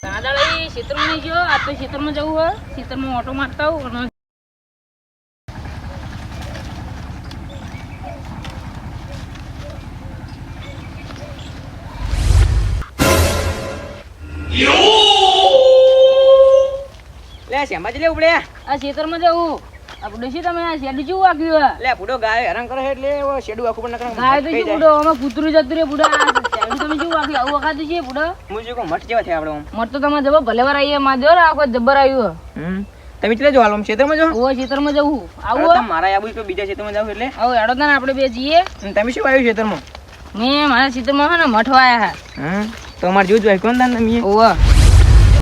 દાદા લઈ ખેતરમાં નહીં ગયો, આજ તો ખેતરમાં જવું હોય, ખેતરમાં ઓટો મારતા આવું અને લે શેમાં લે ઉપડે આ ખેતરમાં જવું. આ બુડો શું તમે આ શેડું શું વાગ્યું? લે બુડો ગાય હેરાન કરે એટલે શેડું આખું પણ નકરા ગાય તો શું બુડો અમે કૂતરું જતું રે બુડા. શેડું તમે શું વાગ્યું? આવું વખાતું છે બુડો? હું શું કહું મઠ જેવા થયા આપણે મત તો તમે જબર ભલે વાર આવીએ માં દેવો આખો જબ્બર આવ્યું. તમે ચલે જો હાલ ક્ષેત્રમાં જો ઓ ખેતરમાં જવું આવું તમે મારા આબુ તો બીજા ક્ષેત્રમાં જાવ એટલે આવું હેડો તને આપણે બે જઈએ. તમે શું આવ્યું ક્ષેત્રમાં? મેં મારા ખેતરમાં છે ને મઠવાયા હા. તો અમારે જોજ ભાઈ કોણ દાન તમે ઓવા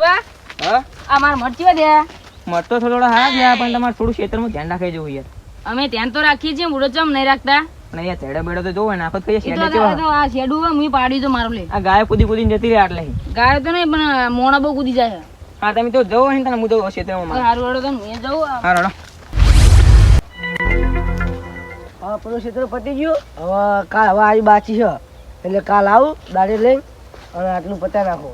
હા આ મારા મઠ કેવા દે મઠ તો થોડા હા ગયા પણ તમારે થોડું ક્ષેત્રમાં ધ્યાન રાખે જવું યાર. અમે ધ્યાન તો રાખીએ છીએ બુડો ચમ નહીં રાખતા. અને યાર ચેડા બેડો તો જોવે ને આખો કઈ ઈ તો આ શેડું હોય હું પાડી તો મારું લે. આ ગાય કૂદી કૂદીને જતી રહે આટલે ગાય તો નહીં પણ મોણા બહુ કૂદી જાય. હા તમે તો જવો ને તને હું તો ક્ષેત્રમાં હારું હેડો તો હું જવું. હા રડો હા પેલું ક્ષેત્ર પતી ગયું. હવે કાલ હવે આવી બાચી છે એટલે કાલ આવું દાડે લઈને અને આટલું પતાવી નાખો.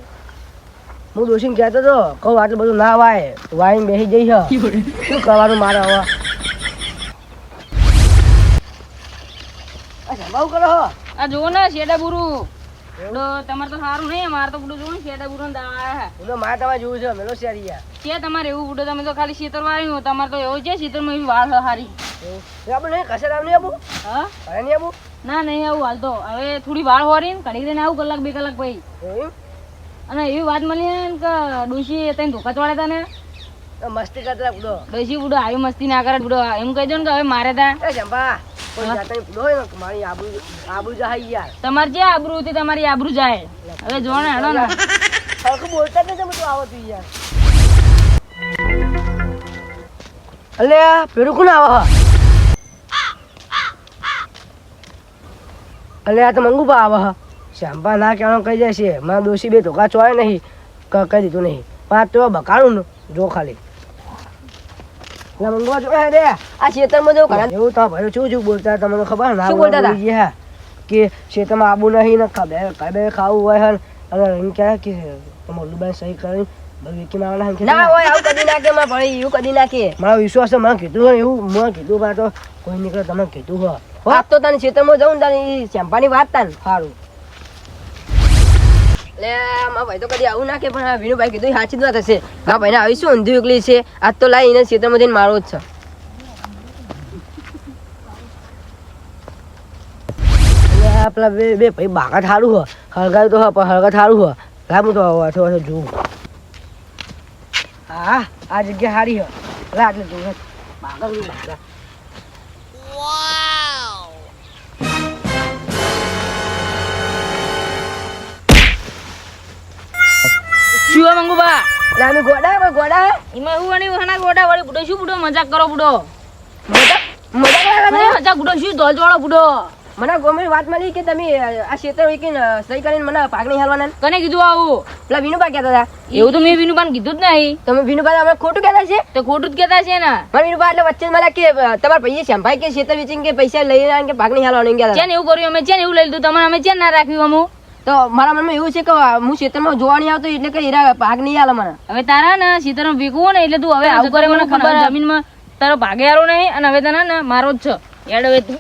હું ડોસીને કહેતો હતો કહું આટલું બધું ના વાય વાઈને બેસી જઈ છે શું કરવાનું મારે હવે? સંભાવ કરો હો આ જોવો ને શેડા બુરું એવડો તમારે તો સારું નહીં મારે તો બુડો જોવો ને શેડા બુરો દાવા બધું મારે તમારે જોવું છે મેલો શેરી યાર છે તમારે એવું બુડો તમે તો ખાલી શીતર વાળ્યું તમારે તો એવું છે શીતરમાં એવી વાળ છે સારી. આપણે નહીં કશે આવ નહીં આપું હા ઘરે નહીં આપું ના નહીં આવું હાલ તો હવે થોડી વાળ હોરીને ઘડી દઈને આવું કલાક 2 કલાક પછી. અને એવી વાત મળી ને કે ડોશી તને ધોકા ચોડ્યા હતા ને મસ્તી કરતા બુડો ડોશી બુડો આવી મસ્તી ના કરે બુડો એમ કહી દો ને કે હવે મારે તા ચંપા કોઈ જાતા બુડો હોય ને મારી આબુ જાય યાર. તમારે જે આબરૂ હતી તમારી આબરૂ જાય. હવે જો ને હેડો ને હલકું બોલતા જ નથી બધું આવતું યાર. અલે પેલું કોણ આવે? અલે આ તો મંગુબા આવે. શ્યામપા ના કહેવાનું કહી જાય છે મારા દોશી બે ધોકા ચોય નહીં કહી દીધું નહીં પણ આ તો બકાડું ને જો ખાલી મંગુબા જો રે આ ખેતરમાં જવું ઘણા એવું તો ભાઈ શું બોલતા તમને ખબર ના બોલતા હતા કે ખેતરમાં આબુ નહીં ને બે ખાવું હોય અને એમ કહે કે મલ્લુભાઈ સહી કરીને વિકી મારવાના ના હોય આવું કદી નાખે માં ભાઈ એવું કદી નાખે મારો વિશ્વાસ છે મને કીધું હોય એવું મેં કીધું પણ તો કોઈ નીકળે તમે કીધું હોય વાત તો તને ખેતરમાં જવું ને તારી શ્યામપાની વાત તા ને સારું લે મારા ભાઈ તો કદી આવું નાખે પણ વિનુભાઈ કીધું સાચી જ વાત હશે. મારા ભાઈને આવી શું ઊંધી ઉકલી છે આજ તો લાઈ એને ખેતરમાં જઈને મારવો જ છે. પેલા બે ભાઈ બાકા થારું હોય હળગાયું તો પણ હળગા થારું હોય લાવું તો અથો જોઉં. હા આ જગ્યા સારી હોય લા એટલે જોઉં બાકા બાકા શું મંગુબા લામી ગોડા ગોડા એમાં એવું અને વહાના ગોડા વાળી બુડો શું બુડો મજાક કરો બુડો મજાક બુડો શું ધોલ વાળો બુડો મને ગોમની વાત મળી કે તમે આ ક્ષેત્ર વીકીને સહી કરીને મને પાકણી હાલવાના કને કીધું આવું? પેલા વિનુભા કહેતા હતા. એવું તો મેં વિનુબાન કીધું જ નહીં. તમે વિનુભા અમે ખોટું કહેતા છે તો ખોટું જ કહેતા છે ને. મારા વિનુભા એટલે વચ્ચે મને કે તમારા પૈયે શ્યામભાઈ કે ક્ષેત્ર વીચીને કે પૈસા લઈ આવીને કે પાકણી હાલવાનું કહેતા ચેન એવું કર્યું અમે ચેન એવું લઈ લીધું તમારે અમે ચેન ના રાખ્યું અમુક તો મારા મનમાં એવું છે કે હું ક્ષેત્રમાં જોવા નહીં આવતો એટલે કે હીરા ભાગ નહીં હાલે મને. હવે તારા ને સીતારામ વીકવું ને એટલે તું હવે આવું કરે મને ખબર જમીનમાં તારો ભાગે હારો નહીં અને હવે તને ને મારો જ છે યાદ હવે તું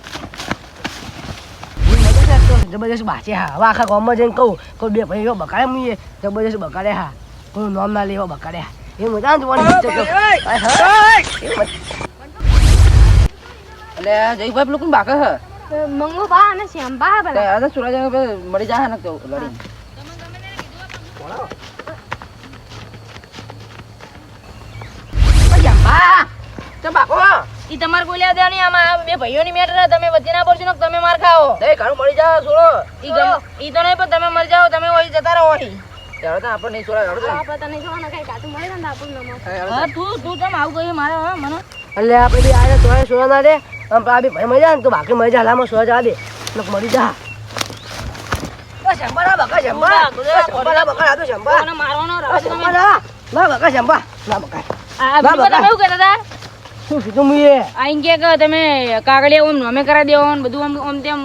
જબરજસ્ત બાચે હા હવે આખા ગામમાં જઈને કહું કોઈ બે ભાઈ બકાડે મુએ જબરજસ્ત બકાડે હા કોઈ નામ ના લેવા બકાડે હા એ મજા જોવાની એટલે જયભાઈ પેલું બાકે હે મંગુબા અને શ્યામબા પેલા આ તો સુરજ મળી જાય ને તો લડી શ્યામબા તો બાપો ઈ તમારે કોઈ લેવા દેવા નહીં આમાં બે ભાઈઓની મેટર તમે વચ્ચે ના પડશો ને તમે માર ખાઓ એ ઘણું મળી જાય છોડો ઈ તો નહીં પણ તમે મરી જાઓ તમે ઓય જતા રહો અહીં ત્યારે તો આપણે નહીં છોડા રડો આપણે તને જોવાના કઈ કાતું મળે ને આપણને હા તું કેમ આવું કહી મારે હા મને એટલે આપણે બી આને તોય સોના ના દે આમ આ બી ભાઈ મળી જાય ને તો બાકી મળી જાય હાલામાં સોના જવા દે નક મળી જા શંભા બકા શંભા બકા આ તો શંભા મને મારવાનો શંભા ના બકા શંભા ના બકા આ તમે એવું કહેતા હતા શું કીધું મુએ આઈ કે તમે કાગળિયા ઓમ નોમે કરા દેવો ને બધું આમ તેમ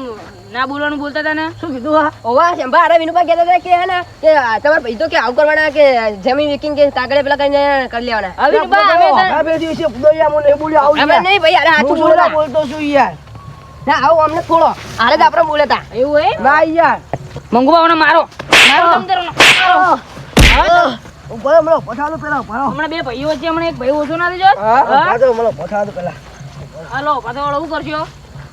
ના બોલવાનું બોલતા હતા ને શું કીધું હા ઓવા શંભા અરે વિનુભા કહેતા હતા કે હે ને કે તમારા ભાઈ તો કે આવું કરવાના કે જમીન વેચીને કે કાગળે પેલા કરીને કરી લેવાના હવે બા અમે તો- આ બે દિવસે ફુદોયા મને બોલ્યો આવું અમે નહીં ભાઈ અરે હું હાચું બોલા બોલા બોલતો છું યાર ના આવું અમને થોડો હારે જ આપણે બોલે તા એવું હે ના યાર મંગુબા મારો મારો તમતારો ઉપર મને પઠાડો પેલા ભાડો હમણાં બે ભાઈઓ વચ્ચે હમણાં એક ભાઈ ઓછો ના દેજો હા પાછો મને પઠાડો પેલા હાલો પાછો વાળો શું કરશો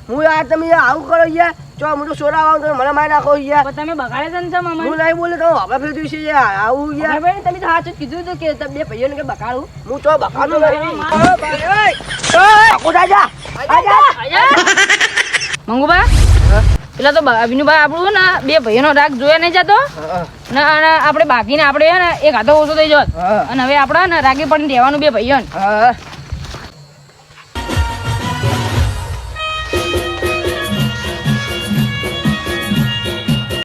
હું યાર તમે યાર આવું કરો યાર જો હું તો સોરા આવું તમે મને મારી નાખો યાર પણ તમે બગાડે છે ને ચમ હું અમારે નહીં બોલે તો હવે ફેર દિવસે યાર આવું યાર ભાઈ તમે તો હાચું જ કીધું હતું કે તમે બે ભાઈઓને કે બકાડું હું તો બકાતો નહીં મંગુબા પેલા તો વિનુભાઈ આપણું ને બે ભાઈઓનો રાગ જોયા નહીં જતો ને અને આપણે બાકીને આપણે હે ને એક હાથો ઓછો થઈ જતો અને હવે આપણે ને રાગી પડીને રહેવાનું બે ભાઈઓ હા